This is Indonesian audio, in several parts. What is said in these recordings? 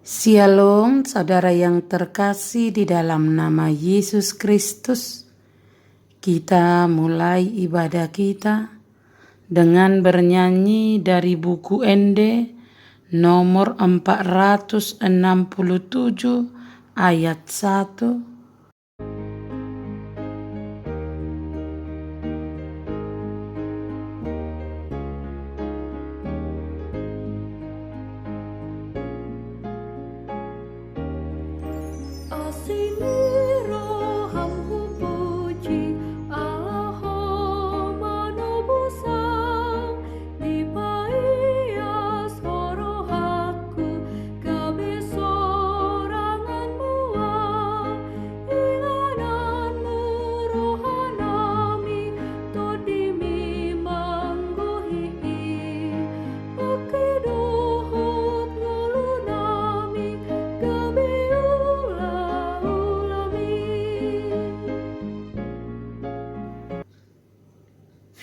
Shalom, saudara yang terkasih di dalam nama Yesus Kristus. Kita mulai ibadah kita dengan bernyanyi dari buku Ende nomor 467 ayat 1.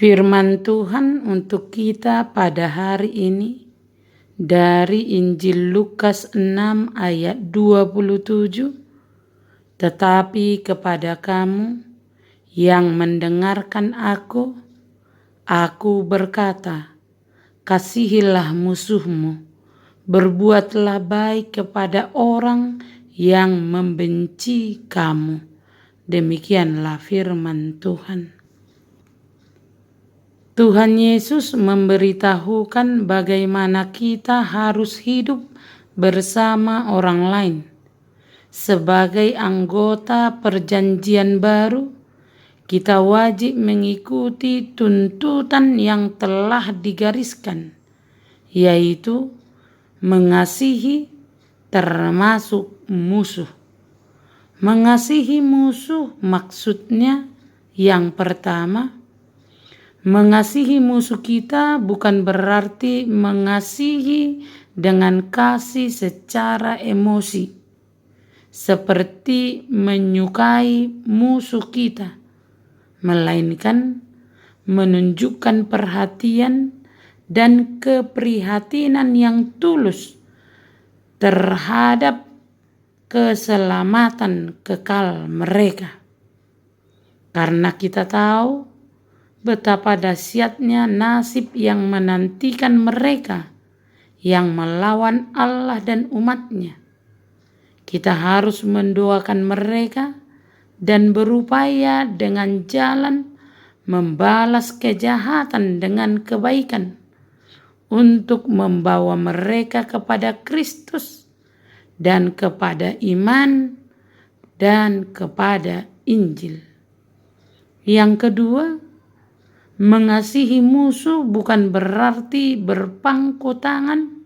Firman Tuhan untuk kita pada hari ini dari Injil Lukas 6 ayat 27. Tetapi kepada kamu yang mendengarkan aku berkata, kasihilah musuhmu, berbuatlah baik kepada orang yang membenci kamu. Demikianlah firman Tuhan. Tuhan Yesus memberitahukan bagaimana kita harus hidup bersama orang lain. Sebagai anggota perjanjian baru, kita wajib mengikuti tuntutan yang telah digariskan, yaitu mengasihi termasuk musuh. Mengasihi musuh maksudnya yang pertama, mengasihi musuh kita bukan berarti mengasihi dengan kasih secara emosi, seperti menyukai musuh kita, melainkan menunjukkan perhatian dan keprihatinan yang tulus terhadap keselamatan kekal mereka. Karena kita tahu betapa dahsyatnya nasib yang menantikan mereka yang melawan Allah dan umat-Nya. Kita harus mendoakan mereka dan berupaya dengan jalan membalas kejahatan dengan kebaikan untuk membawa mereka kepada Kristus dan kepada iman dan kepada Injil. Yang kedua, mengasihi musuh bukan berarti berpangku tangan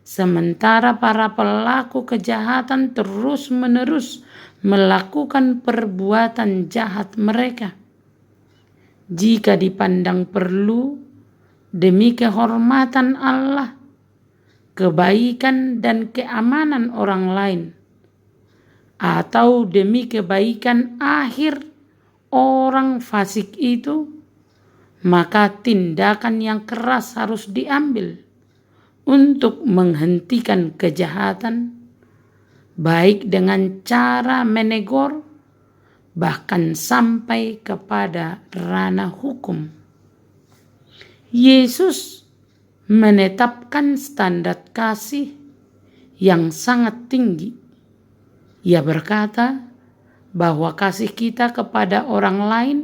sementara para pelaku kejahatan terus-menerus melakukan perbuatan jahat mereka. Jika dipandang perlu demi kehormatan Allah, kebaikan dan keamanan orang lain, atau demi kebaikan akhir orang fasik itu, maka tindakan yang keras harus diambil untuk menghentikan kejahatan, baik dengan cara menegur, bahkan sampai kepada ranah hukum. Yesus menetapkan standar kasih yang sangat tinggi. Ia berkata bahwa kasih kita kepada orang lain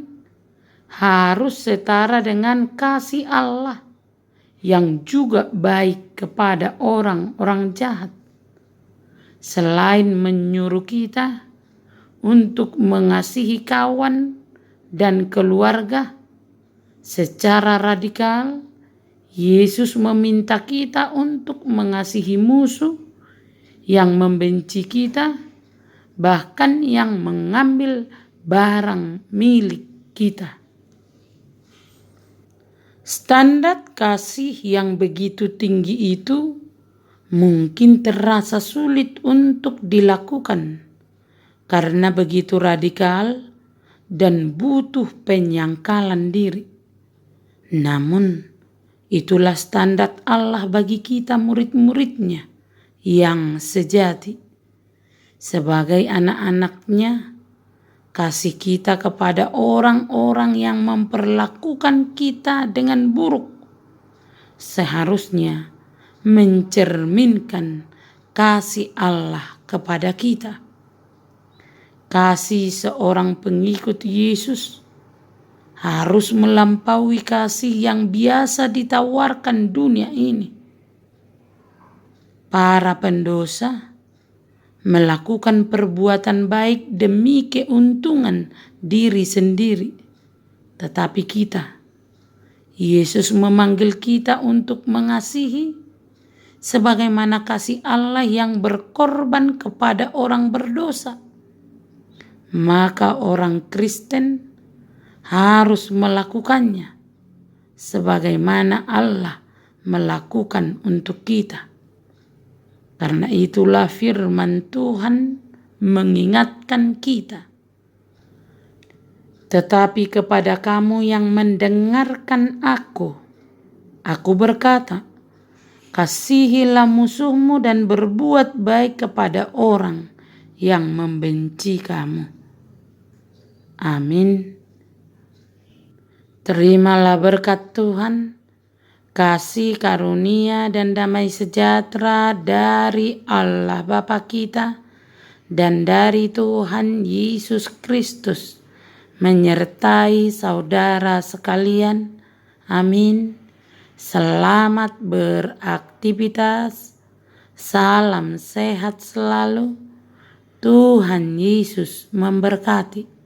harus setara dengan kasih Allah yang juga baik kepada orang-orang jahat. Selain menyuruh kita untuk mengasihi kawan dan keluarga secara radikal, Yesus meminta kita untuk mengasihi musuh yang membenci kita, bahkan yang mengambil barang milik kita. Standar kasih yang begitu tinggi itu mungkin terasa sulit untuk dilakukan karena begitu radikal dan butuh penyangkalan diri. Namun, itulah standar Allah bagi kita murid-murid-Nya yang sejati. Sebagai anak-anaknya, kasih kita kepada orang-orang yang memperlakukan kita dengan buruk seharusnya mencerminkan kasih Allah kepada kita. Kasih seorang pengikut Yesus harus melampaui kasih yang biasa ditawarkan dunia ini. Para pendosa melakukan perbuatan baik demi keuntungan diri sendiri. Tetapi kita, Yesus memanggil kita untuk mengasihi sebagaimana kasih Allah yang berkorban kepada orang berdosa. Maka orang Kristen harus melakukannya sebagaimana Allah melakukan untuk kita. Karena itulah firman Tuhan mengingatkan kita. Tetapi kepada kamu yang mendengarkan aku berkata, kasihilah musuhmu dan berbuat baik kepada orang yang membenci kamu. Amin. Terimalah berkat Tuhan, kasih karunia dan damai sejahtera dari Allah Bapa kita dan dari Tuhan Yesus Kristus menyertai saudara sekalian. Amin. Selamat beraktivitas. Salam sehat selalu. Tuhan Yesus memberkati.